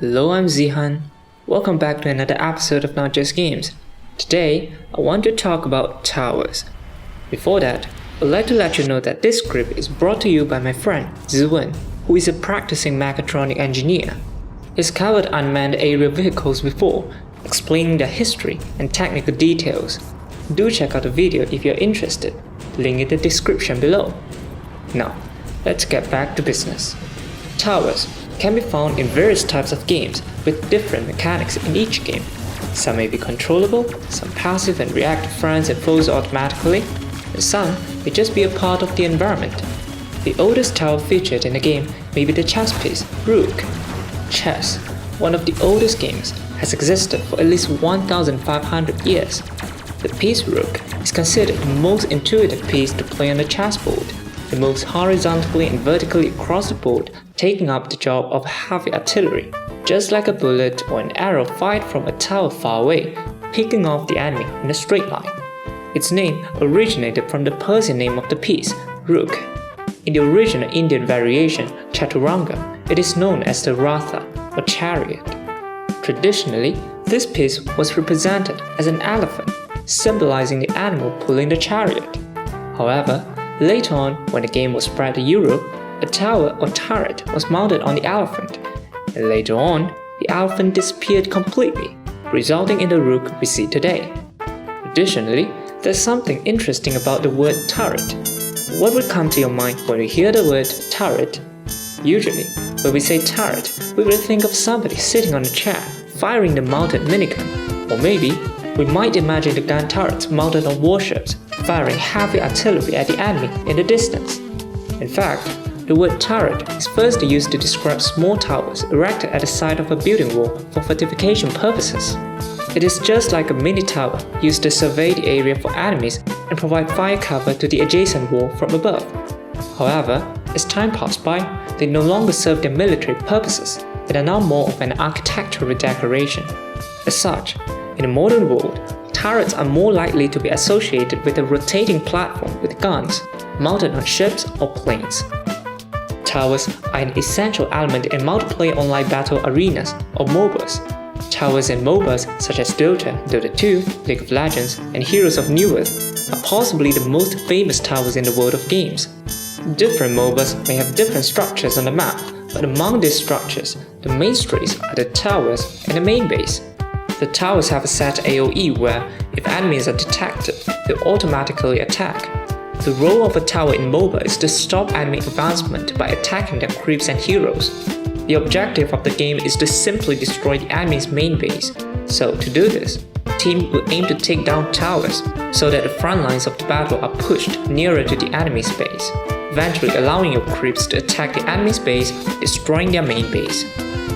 Hello, I'm Zihan. Welcome back to another episode of Not Just Games. Today, I want to talk about towers. Before that, I'd like to let you know that this script is brought to you by my friend Ziwen, who is a practicing mechatronic engineer. He's covered unmanned aerial vehicles before, explaining their history and technical details. Do check out the video if you're interested, link in the description below. Now, let's get back to business. Towers can be found in various types of games with different mechanics in each game. Some may be controllable, some passive and react to friends and foes automatically, and some may just be a part of the environment. The oldest tower featured in the game may be the chess piece, Rook. Chess, one of the oldest games, has existed for at least 1,500 years. The piece Rook is considered the most intuitive piece to play on the chessboard. It moves horizontally and vertically across the board, taking up the job of heavy artillery, just like a bullet or an arrow fired from a tower far away, picking off the enemy in a straight line. Its name originated from the Persian name of the piece, Rook. In the original Indian variation, Chaturanga, it is known as the Ratha or chariot. Traditionally, this piece was represented as an elephant, symbolizing the animal pulling the chariot. However, later on, when the game was spread to Europe, a tower or turret was mounted on the elephant, and later on, the elephant disappeared completely, resulting in the rook we see today. Additionally, there's something interesting about the word turret. What would come to your mind when you hear the word turret? Usually, when we say turret, we will think of somebody sitting on a chair, firing the mounted minigun, or maybe we might imagine the gun turrets mounted on warships, firing heavy artillery at the enemy in the distance. In fact, the word turret is first used to describe small towers erected at the side of a building wall for fortification purposes. It is just like a mini tower used to survey the area for enemies and provide fire cover to the adjacent wall from above. However, as time passed by, they no longer serve their military purposes and are now more of an architectural decoration. As such, in the modern world, turrets are more likely to be associated with a rotating platform with guns, mounted on ships or planes. Towers are an essential element in multiplayer online battle arenas or MOBAs. Towers in MOBAs such as Dota, Dota 2, League of Legends, and Heroes of Newerth are possibly the most famous towers in the world of games. Different MOBAs may have different structures on the map, but among these structures, the mainstays are the towers and the main base. The towers have a set AoE where, if enemies are detected, they automatically attack. The role of a tower in MOBA is to stop enemy advancement by attacking their creeps and heroes. The objective of the game is to simply destroy the enemy's main base. So to do this, the team will aim to take down towers so that the front lines of the battle are pushed nearer to the enemy's base, eventually allowing your creeps to attack the enemy's base, destroying their main base.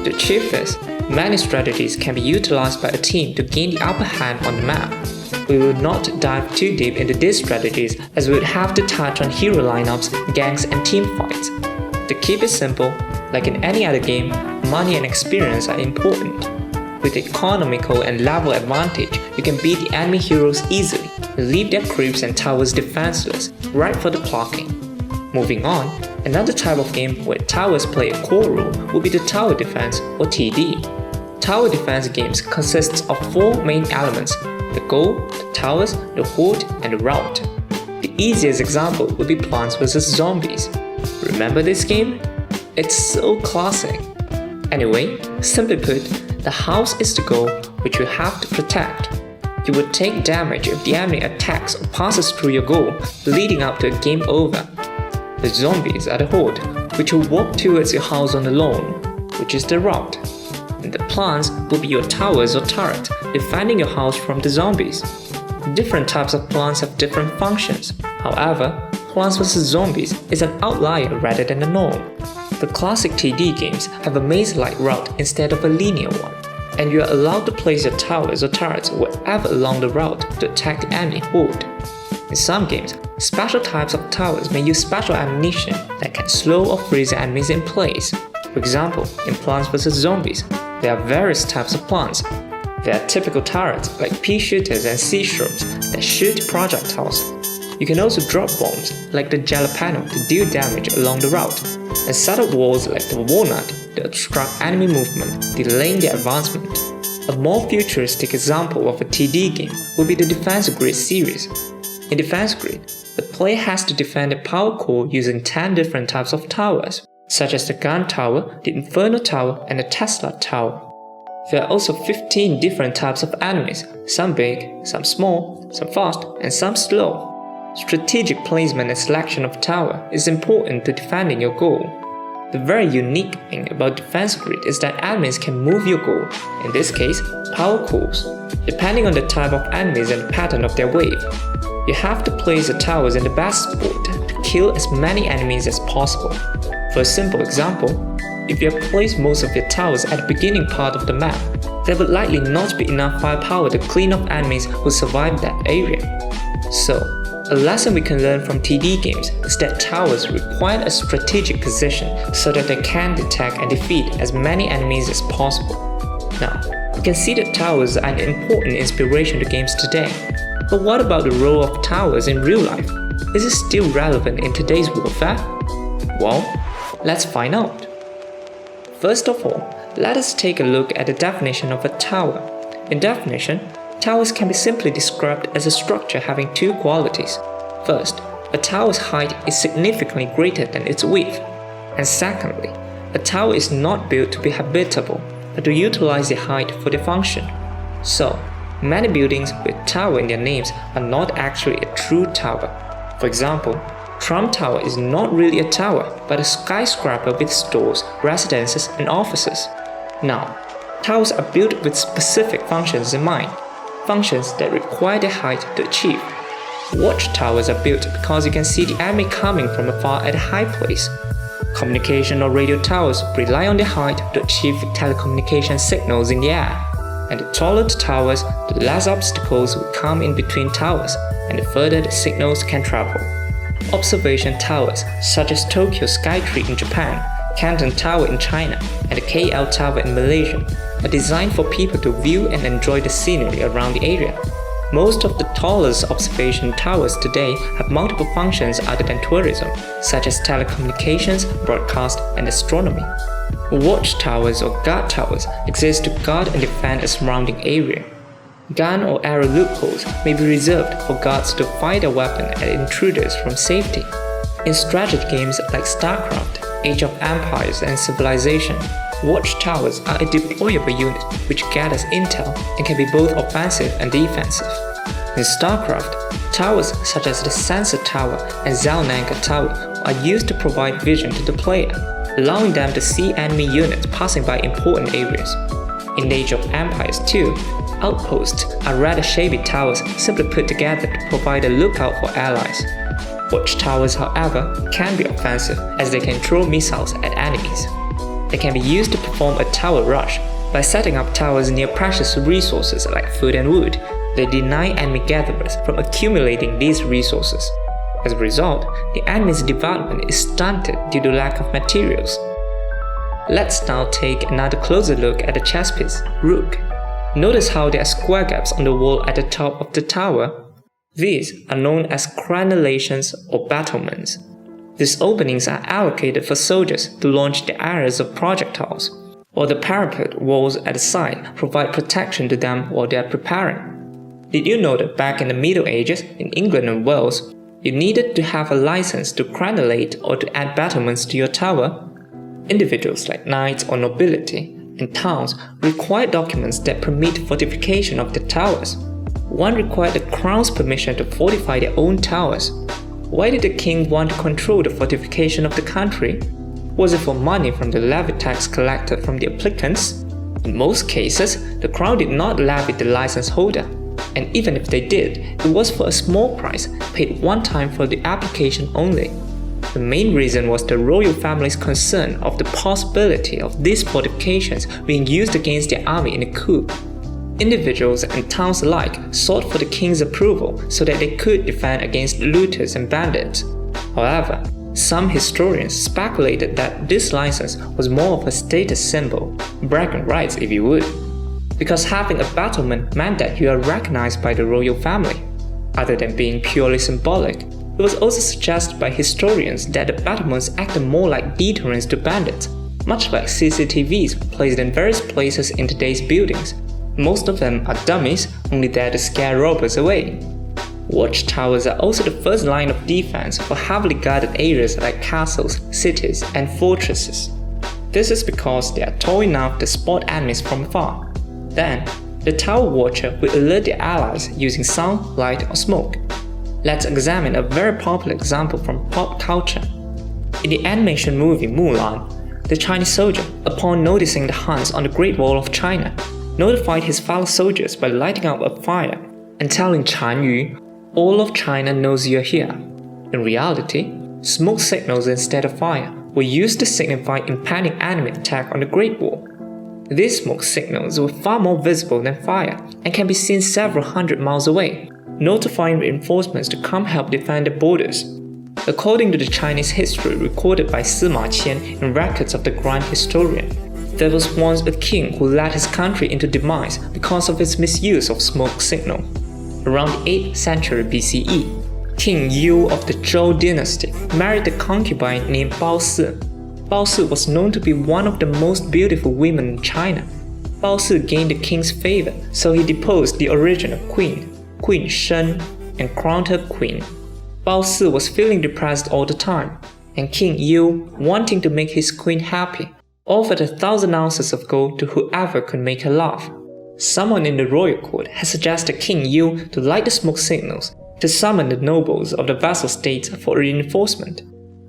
To achieve this, many strategies can be utilized by a team to gain the upper hand on the map. We will not dive too deep into these strategies as we would have to touch on hero lineups, ganks, and team fights. To keep it simple, like in any other game, money and experience are important. With economical and level advantage, you can beat the enemy heroes easily and leave their creeps and towers defenseless, right for the plucking. Moving on, another type of game where towers play a core role would be the tower defense or TD. Tower defense games consists of four main elements: the goal, the towers, the horde, and the route. The easiest example would be Plants vs Zombies. Remember this game? It's so classic. Anyway, simply put, the house is the goal which you have to protect. You would take damage if the enemy attacks or passes through your goal, leading up to a game over. The zombies are the horde, which will walk towards your house on the lawn, which is the route. And the plants will be your towers or turret, defending your house from the zombies. Different types of plants have different functions. However, Plants vs Zombies is an outlier rather than the norm. The classic TD games have a maze-like route instead of a linear one, and you are allowed to place your towers or turrets wherever along the route to attack the enemy horde. In some games, special types of towers may use special ammunition that can slow or freeze enemies in place. For example, in Plants vs Zombies, there are various types of plants. There are typical turrets like pea shooters and sea shrubs that shoot projectiles. You can also drop bombs like the jalapeno to deal damage along the route, and set up walls like the walnut to obstruct enemy movement, delaying their advancement. A more futuristic example of a TD game would be the Defense Grid series. In Defense Grid, the player has to defend a power core using 10 different types of towers, such as the Gun Tower, the Inferno Tower, and the Tesla Tower. There are also 15 different types of enemies, some big, some small, some fast, and some slow. Strategic placement and selection of tower is important to defending your goal. The very unique thing about Defense Grid is that enemies can move your goal, in this case, power cores, depending on the type of enemies and the pattern of their wave. You have to place the towers in the best spot to kill as many enemies as possible. For a simple example, if you have placed most of your towers at the beginning part of the map, there would likely not be enough firepower to clean up enemies who survive that area. So, a lesson we can learn from TD games is that towers require a strategic position so that they can detect and defeat as many enemies as possible. Now, we can see that towers are an important inspiration to games today. But what about the role of towers in real life? Is it still relevant in today's warfare? Well, let's find out. First of all, let us take a look at the definition of a tower. In definition, towers can be simply described as a structure having two qualities. First, a tower's height is significantly greater than its width. And secondly, a tower is not built to be habitable, but to utilize the height for the function. So, many buildings with tower in their names are not actually a true tower. For example, Trump Tower is not really a tower, but a skyscraper with stores, residences, and offices. Now, towers are built with specific functions in mind, functions that require the height to achieve. Watchtowers are built because you can see the enemy coming from afar at a high place. Communication or radio towers rely on the height to achieve telecommunication signals in the air. And the taller the towers, the less obstacles will come in between towers, and the further the signals can travel. Observation towers, such as Tokyo Skytree in Japan, Canton Tower in China, and the KL Tower in Malaysia, are designed for people to view and enjoy the scenery around the area. Most of the tallest observation towers today have multiple functions other than tourism, such as telecommunications, broadcast, and astronomy. Watchtowers or guard towers exist to guard and defend a surrounding area. Gun or arrow loopholes may be reserved for guards to fire their weapon at intruders from safety. In strategy games like StarCraft, Age of Empires, and Civilization, watchtowers are a deployable unit which gathers intel and can be both offensive and defensive. In StarCraft, towers such as the Sensor Tower and Xel'Naga Tower are used to provide vision to the player, allowing them to see enemy units passing by important areas. In Age of Empires 2, outposts are rather shabby towers simply put together to provide a lookout for allies. Watchtowers, however, can be offensive as they can throw missiles at enemies. They can be used to perform a tower rush. By setting up towers near precious resources like food and wood, they deny enemy gatherers from accumulating these resources. As a result, the enemy's development is stunted due to lack of materials. Let's now take another closer look at the chess piece, Rook. Notice how there are square gaps on the wall at the top of the tower. These are known as crenellations or battlements. These openings are allocated for soldiers to launch their arrows of projectiles, while the parapet walls at the side provide protection to them while they are preparing. Did you know that back in the Middle Ages, in England and Wales, you needed to have a license to crenellate or to add battlements to your tower? Individuals like knights or nobility in towns required documents that permit fortification of their towers. One required the crown's permission to fortify their own towers. Why did the king want to control the fortification of the country? Was it for money from the levy tax collected from the applicants? In most cases, the crown did not levy the license holder. And even if they did, it was for a small price, paid one time for the application only. The main reason was the royal family's concern of the possibility of these fortifications being used against their army in a coup. Individuals and towns alike sought for the king's approval so that they could defend against looters and bandits. However, some historians speculated that this license was more of a status symbol, bragging rights if you would, because having a battlement meant that you are recognized by the royal family. Other than being purely symbolic, it was also suggested by historians that the battlements acted more like deterrents to bandits, much like CCTVs placed in various places in today's buildings. Most of them are dummies, only there to scare robbers away. Watchtowers are also the first line of defense for heavily guarded areas like castles, cities, and fortresses. This is because they are tall enough to spot enemies from afar. Then, the tower watcher will alert their allies using sound, light, or smoke. Let's examine a very popular example from pop culture. In the animation movie Mulan, the Chinese soldier, upon noticing the Huns on the Great Wall of China, notified his fellow soldiers by lighting up a fire and telling Chan Yu, "All of China knows you're here." In reality, smoke signals instead of fire were used to signify impending enemy attack on the Great Wall. These smoke signals were far more visible than fire and can be seen several hundred miles away, notifying reinforcements to come help defend the borders. According to the Chinese history recorded by Sima Qian in records of the Grand Historian, there was once a king who led his country into demise because of its misuse of smoke signal. Around the 8th century BCE, King Yu of the Zhou dynasty married a concubine named Bao Si. Bao Si was known to be one of the most beautiful women in China. Bao Si gained the king's favor, so he deposed the original queen, Queen Shen, and crowned her queen. Bao Si was feeling depressed all the time, and King Yu, wanting to make his queen happy, offered 1,000 ounces of gold to whoever could make her laugh. Someone in the royal court had suggested King Yu to light the smoke signals to summon the nobles of the vassal states for reinforcement.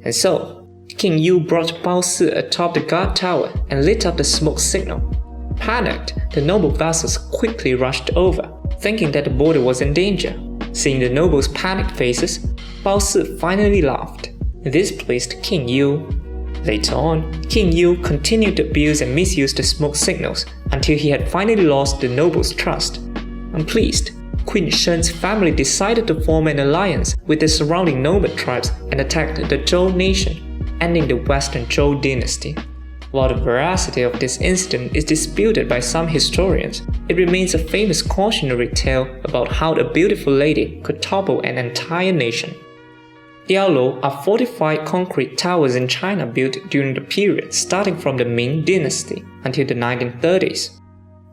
And so, King Yu brought Bao Si atop the guard tower and lit up the smoke signal. Panicked, the noble vassals quickly rushed over, thinking that the border was in danger. Seeing the nobles' panicked faces, Bao Si finally laughed. This pleased King Yu. Later on, King Yu continued to abuse and misuse the smoke signals until he had finally lost the nobles' trust. Unpleased, Queen Shen's family decided to form an alliance with the surrounding nomad tribes and attacked the Zhou nation, ending the Western Zhou dynasty. While the veracity of this incident is disputed by some historians, it remains a famous cautionary tale about how a beautiful lady could topple an entire nation. Diaoluo are fortified concrete towers in China built during the period starting from the Ming dynasty until the 1930s.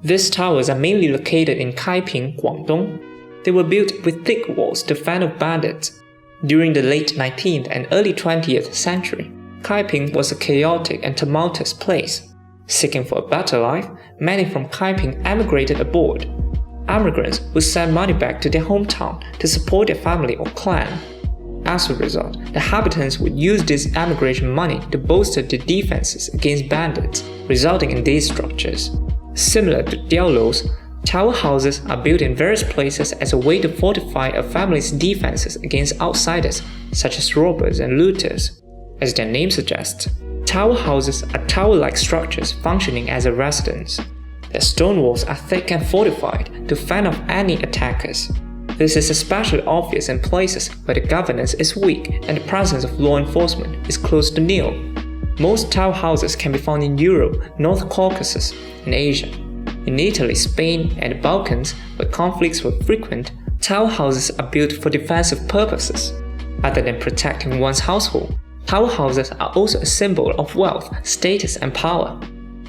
These towers are mainly located in Kaiping, Guangdong. They were built with thick walls to fend off bandits. During the late 19th and early 20th century, Kaiping was a chaotic and tumultuous place. Seeking for a better life, many from Kaiping emigrated abroad. Immigrants would send money back to their hometown to support their family or clan. As a result, the inhabitants would use this emigration money to bolster their defenses against bandits, resulting in these structures. Similar to Diaoluo's, tower houses are built in various places as a way to fortify a family's defenses against outsiders, such as robbers and looters. As their name suggests, tower houses are tower-like structures functioning as a residence. Their stone walls are thick and fortified to fend off any attackers. This is especially obvious in places where the governance is weak and the presence of law enforcement is close to nil. Most tower houses can be found in Europe, North Caucasus, and Asia. In Italy, Spain, and the Balkans, where conflicts were frequent, tower houses are built for defensive purposes. Other than protecting one's household, tower houses are also a symbol of wealth, status, and power.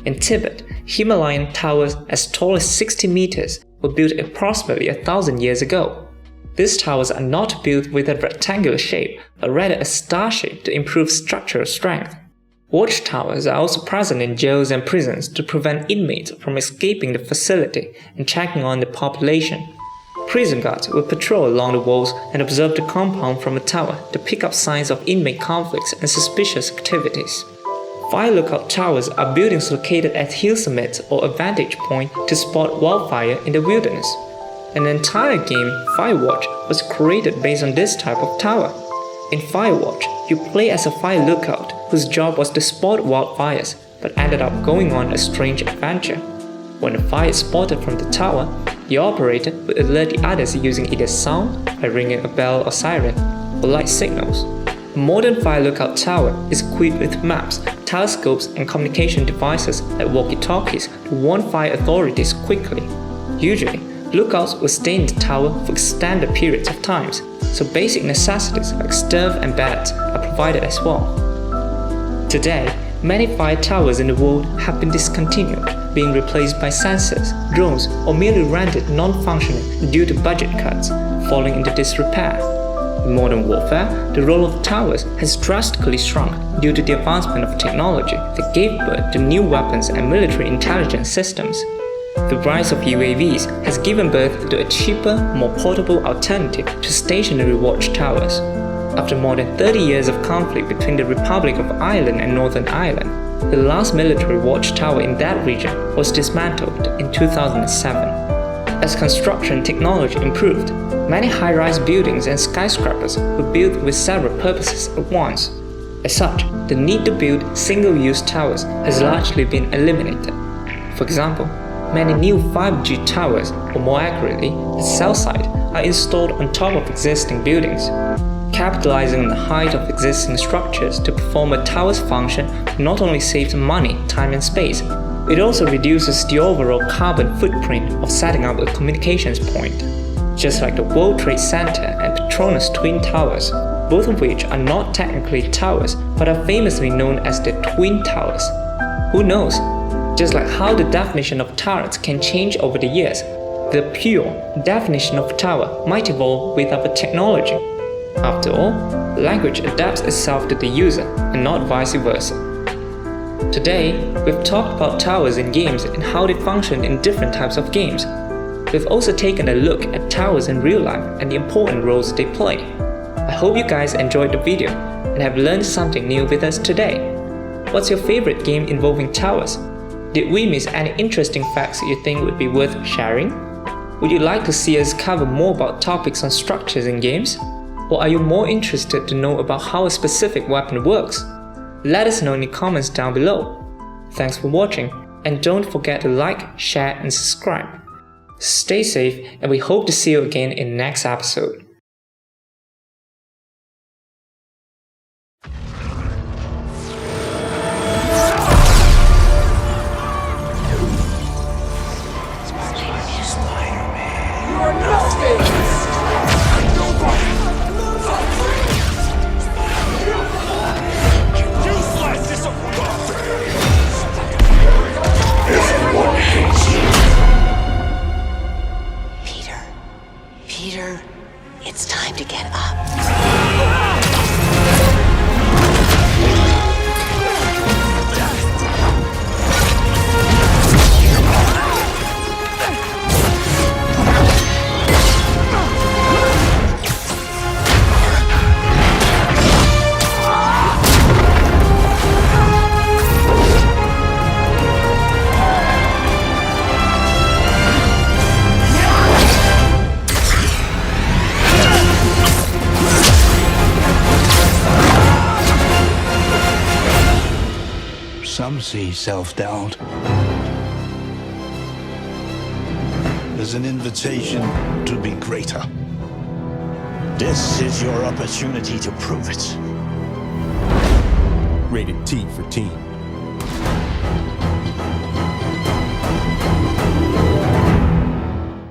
In Tibet, Himalayan towers as tall as 60 meters were built approximately 1,000 years ago. These towers are not built with a rectangular shape, but rather a star shape to improve structural strength. Watchtowers are also present in jails and prisons to prevent inmates from escaping the facility and checking on the population. Prison guards will patrol along the walls and observe the compound from a tower to pick up signs of inmate conflicts and suspicious activities. Fire lookout towers are buildings located at hill summits or a vantage point to spot wildfire in the wilderness. An entire game, Firewatch, was created based on this type of tower. In Firewatch, you play as a fire lookout whose job was to spot wildfires, but ended up going on a strange adventure. When a fire is spotted from the tower, the operator would alert the others using either sound, by ringing a bell or siren, or light signals. A modern fire lookout tower is equipped with maps, telescopes, and communication devices like walkie-talkies to warn fire authorities quickly. Usually, lookouts will stay in the tower for extended periods of time, so basic necessities like stove and beds are provided as well. Today, many fire towers in the world have been discontinued, being replaced by sensors, drones, or merely rendered non-functioning due to budget cuts, falling into disrepair. In modern warfare, the role of towers has drastically shrunk due to the advancement of technology that gave birth to new weapons and military intelligence systems. The rise of UAVs has given birth to a cheaper, more portable alternative to stationary watchtowers. After more than 30 years of conflict between the Republic of Ireland and Northern Ireland, the last military watchtower in that region was dismantled in 2007. As construction technology improved, many high-rise buildings and skyscrapers were built with several purposes at once. As such, the need to build single-use towers has largely been eliminated. For example, many new 5G towers, or more accurately, the cell site, are installed on top of existing buildings. Capitalizing on the height of existing structures to perform a tower's function not only saves money, time and space, it also reduces the overall carbon footprint of setting up a communications point. Just like the World Trade Center and Petronas Twin Towers, both of which are not technically towers but are famously known as the Twin Towers. Who knows? Just like how the definition of turrets can change over the years, the pure definition of tower might evolve with our technology. After all, language adapts itself to the user and not vice versa. Today, we've talked about towers in games and how they function in different types of games. We've also taken a look at towers in real life and the important roles they play. I hope you guys enjoyed the video and have learned something new with us today. What's your favorite game involving towers? Did we miss any interesting facts you think would be worth sharing? Would you like to see us cover more about topics on structures in games? Or are you more interested to know about how a specific weapon works? Let us know in the comments down below. Thanks for watching, and don't forget to like, share and subscribe. Stay safe, and we hope to see you again in the next episode. Peter, it's time to get up. Some see self-doubt as an invitation to be greater. This is your opportunity to prove it. Rated T for Teen.